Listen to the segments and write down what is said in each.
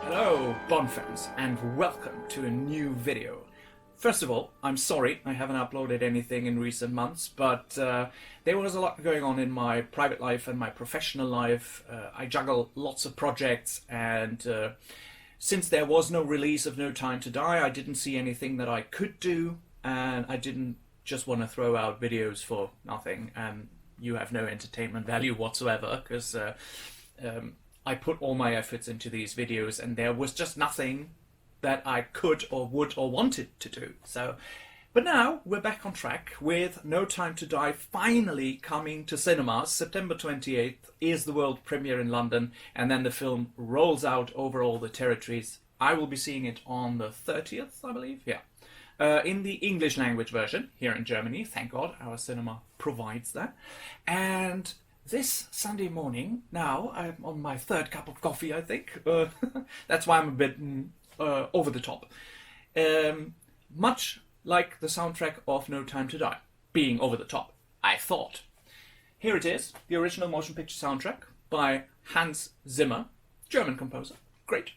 Hello Bond fans and welcome to a new video. First of all, I'm sorry I haven't uploaded anything in recent months, but there was a lot going on in my private life and my professional life. I juggle lots of projects, and since there was no release of No Time to Die, I didn't see anything that I could do, and I didn't just want to throw out videos for nothing and you have no entertainment value whatsoever, because I put all my efforts into these videos and there was just nothing that I could or would or wanted to do. But now we're back on track with No Time to Die finally coming to cinemas. September 28th is the world premiere in London, and then the film rolls out over all the territories. I will be seeing it on the 30th, I believe. Yeah. In the English language version here in Germany. Thank God our cinema provides that. And this Sunday morning, now I'm on my third cup of coffee, I think. That's why I'm a bit over the top. Much like the soundtrack of No Time to Die, being over the top, I thought. Here it is, the original motion picture soundtrack by Hans Zimmer, German composer. Great.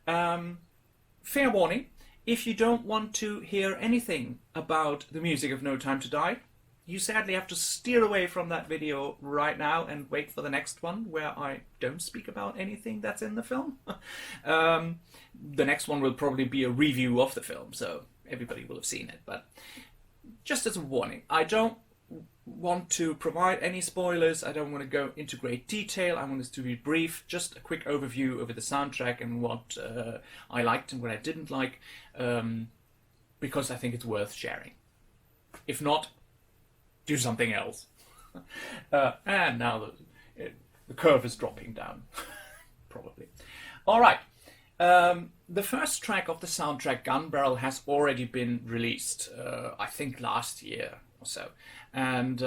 Fair warning, if you don't want to hear anything about the music of No Time to Die, you sadly have to steer away from that video right now and wait for the next one where I don't speak about anything that's in the film. The next one will probably be a review of the film, so everybody will have seen it. But just as a warning, I don't want to provide any spoilers. I don't want to go into great detail. I want this to be brief, just a quick overview over the soundtrack and what I liked and what I didn't like, because I think it's worth sharing. If not, do something else. And now the curve is dropping down, probably. All right. The first track of the soundtrack, Gun Barrel, has already been released, I think last year or so. And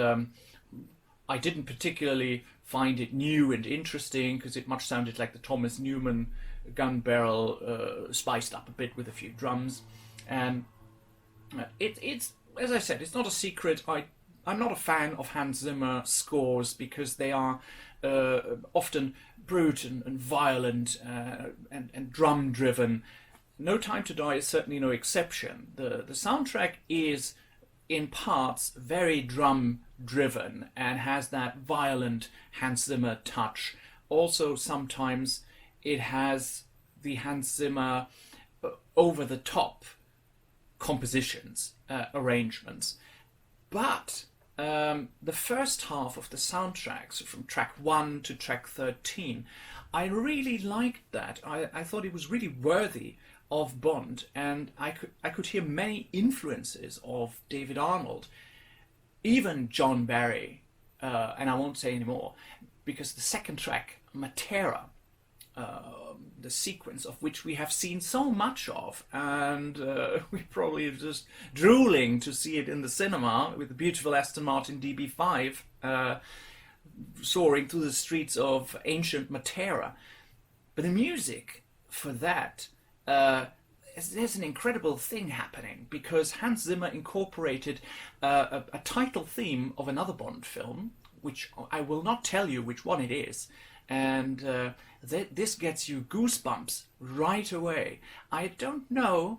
I didn't particularly find it new and interesting because it much sounded like the Thomas Newman Gun Barrel, spiced up a bit with a few drums. And it's, as I said, it's not a secret. I'm not a fan of Hans Zimmer scores because they are often brute and violent and drum driven. No Time to Die is certainly no exception. The soundtrack is in parts very drum driven and has that violent Hans Zimmer touch. Also sometimes it has the Hans Zimmer over the top compositions, arrangements. But the first half of the soundtrack, so from track 1 to track 13, I really liked that. I thought it was really worthy of Bond, and I could hear many influences of David Arnold, even John Barry, and I won't say any more, because the second track, Matera, the sequence of which we have seen so much of, and we probably are just drooling to see it in the cinema with the beautiful Aston Martin DB5 soaring through the streets of ancient Matera. But the music for that, there's an incredible thing happening, because Hans Zimmer incorporated a title theme of another Bond film, which I will not tell you which one it is, and this gets you goosebumps right away. I don't know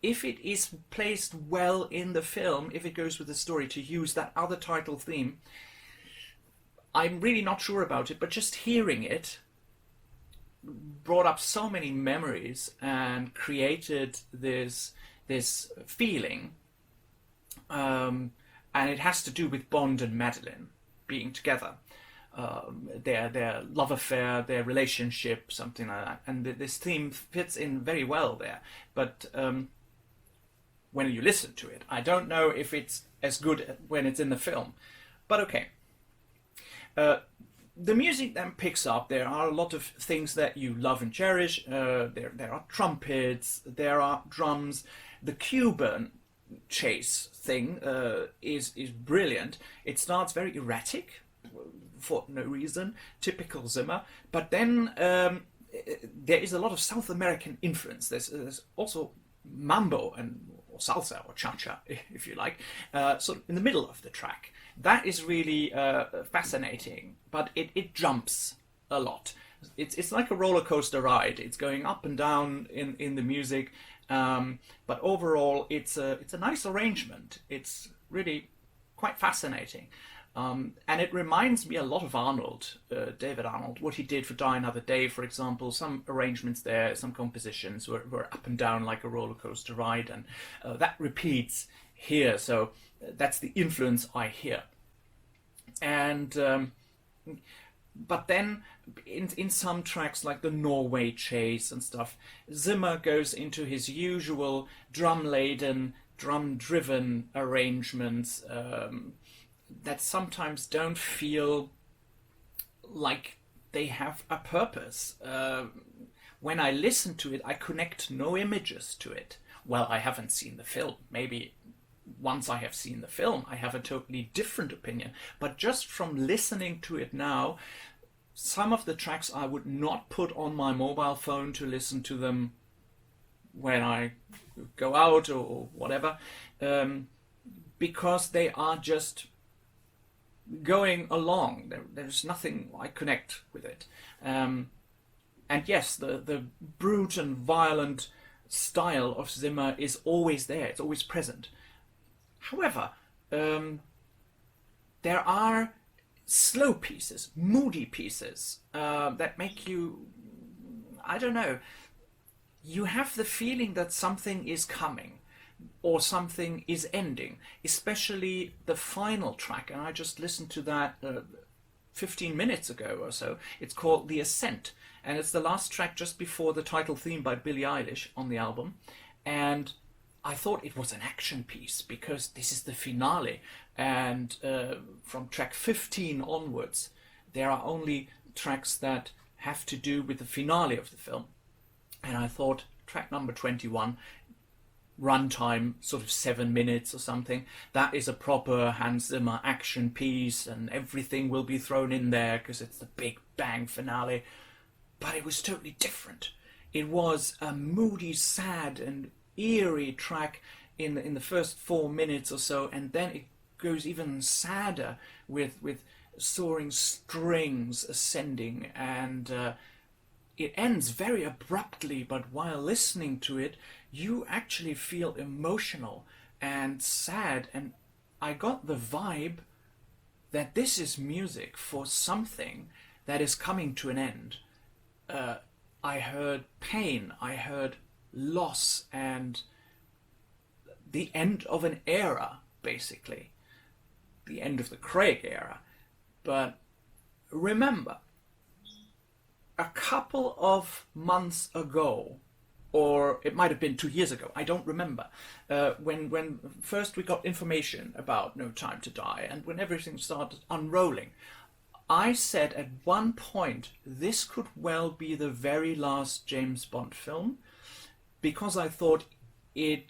if it is placed well in the film, if it goes with the story to use that other title theme. I'm really not sure about it, but just hearing it brought up so many memories and created this feeling, and it has to do with Bond and Madeline being together. Their love affair, their relationship, something like that. And this theme fits in very well there. But when you listen to it, I don't know if it's as good when it's in the film. But okay. The music then picks up. There are a lot of things that you love and cherish. There are trumpets, there are drums. The Cuban chase thing is brilliant. It starts very erratic, for no reason, typical Zimmer, but then there is a lot of South American influence. There's also mambo or salsa or cha-cha, if you like, sort of in the middle of the track. That is really fascinating, but it jumps a lot. It's like a roller coaster ride. It's going up and down in the music, but overall it's a nice arrangement. It's really quite fascinating. And it reminds me a lot of Arnold, David Arnold, what he did for Die Another Day, for example. Some arrangements there, some compositions were up and down like a roller coaster ride, and that repeats here. So that's the influence I hear. And but then in some tracks like the Norway Chase and stuff, Zimmer goes into his usual drum-laden, drum-driven arrangements that sometimes don't feel like they have a purpose. When I listen to it, I connect no images to it. Well, I haven't seen the film. Maybe once I have seen the film, I have a totally different opinion. But just from listening to it now, some of the tracks I would not put on my mobile phone to listen to them when I go out or whatever, because they are just going along. There's nothing I connect with it. And yes, the brute and violent style of Zimmer is always there. It's always present. However, there are slow pieces, moody pieces that make you, I don't know, you have the feeling that something is coming or something is ending, especially the final track. And I just listened to that 15 minutes ago or so. It's called The Ascent, and it's the last track just before the title theme by Billie Eilish on the album. And I thought it was an action piece because this is the finale, and from track 15 onwards there are only tracks that have to do with the finale of the film. And I thought track number 21, runtime sort of 7 minutes or something, that is a proper Hans Zimmer action piece and everything will be thrown in there because it's the big bang finale. But it was totally different. It was a moody, sad and eerie track in the first 4 minutes or so, and then it goes even sadder with soaring strings ascending, and it ends very abruptly, but while listening to it you actually feel emotional and sad. And I got the vibe that this is music for something that is coming to an end. I heard pain, I heard loss, and the end of an era, basically. The end of the Craig era. But remember, a couple of months ago, or it might have been 2 years ago, I don't remember, when first we got information about No Time to Die and when everything started unrolling, I said at one point this could well be the very last James Bond film, because I thought it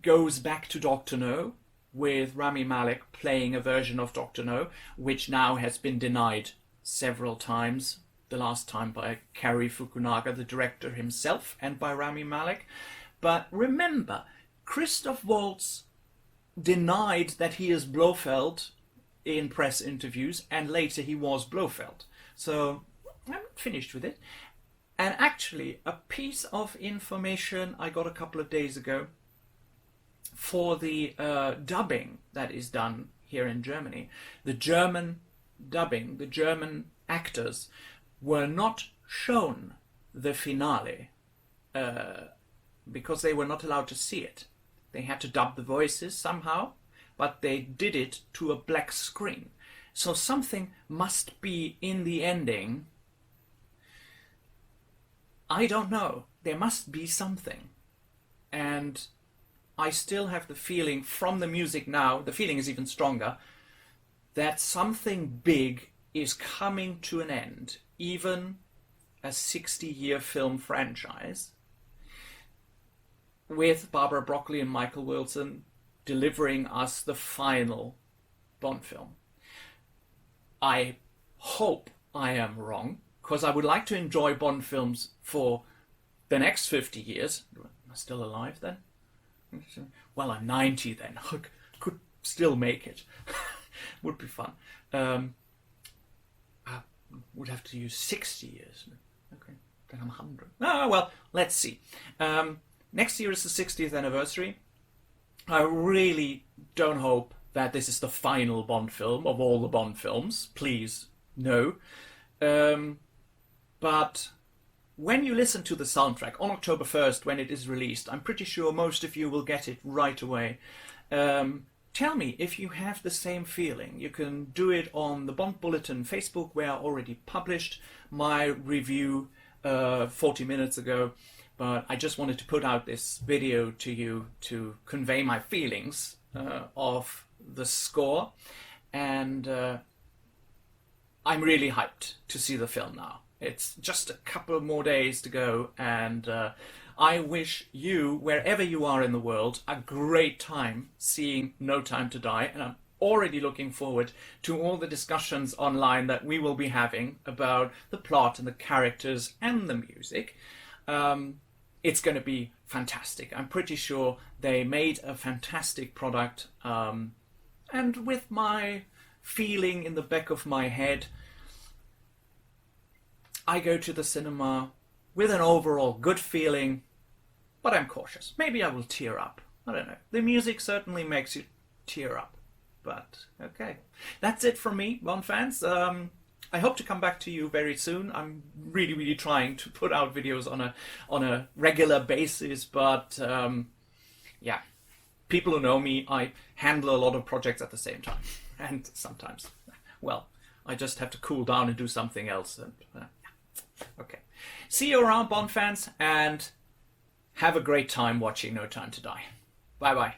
goes back to Dr. No, with Rami Malek playing a version of Dr. No, which now has been denied several times. The last time by Cary Fukunaga, the director himself, and by Rami Malek. But remember, Christoph Waltz denied that he is Blofeld in press interviews, and later he was Blofeld. So I'm not finished with it. And actually, a piece of information I got a couple of days ago for the dubbing that is done here in Germany. The German dubbing, the German actors were not shown the finale because they were not allowed to see it. They had to dub the voices somehow, but they did it to a black screen. So something must be in the ending. I don't know. There must be something. And I still have the feeling from the music now, the feeling is even stronger, that something big is coming to an end. Even a 60-year film franchise, with Barbara Broccoli and Michael Wilson delivering us the final Bond film. I hope I am wrong, because I would like to enjoy Bond films for the next 50 years. Am I still alive then? Well, I'm 90 then. I could still make it. Would be fun. Would have to use 60 years. when I'm 100. Oh, well, let's see. Next year is the 60th anniversary. I really don't hope that this is the final Bond film of all the Bond films. Please, no. But when you listen to the soundtrack on October 1st, when it is released, I'm pretty sure most of you will get it right away. Tell me if you have the same feeling. You can do it on the Bond Bulletin Facebook, where I already published my review 40 minutes ago. But I just wanted to put out this video to you to convey my feelings of the score. And I'm really hyped to see the film now. It's just a couple more days to go, and I wish you, wherever you are in the world, a great time seeing No Time to Die, and I'm already looking forward to all the discussions online that we will be having about the plot and the characters and the music. It's going to be fantastic. I'm pretty sure they made a fantastic product, and with my feeling in the back of my head, I go to the cinema with an overall good feeling, but I'm cautious. Maybe I will tear up. I don't know. The music certainly makes you tear up. But okay. That's it from me, Bond fans. I hope to come back to you very soon. I'm really trying to put out videos on a regular basis, but yeah. People who know me, I handle a lot of projects at the same time. And sometimes, well, I just have to cool down and do something else. And okay. See you around, Bond fans, and have a great time watching No Time to Die. Bye bye.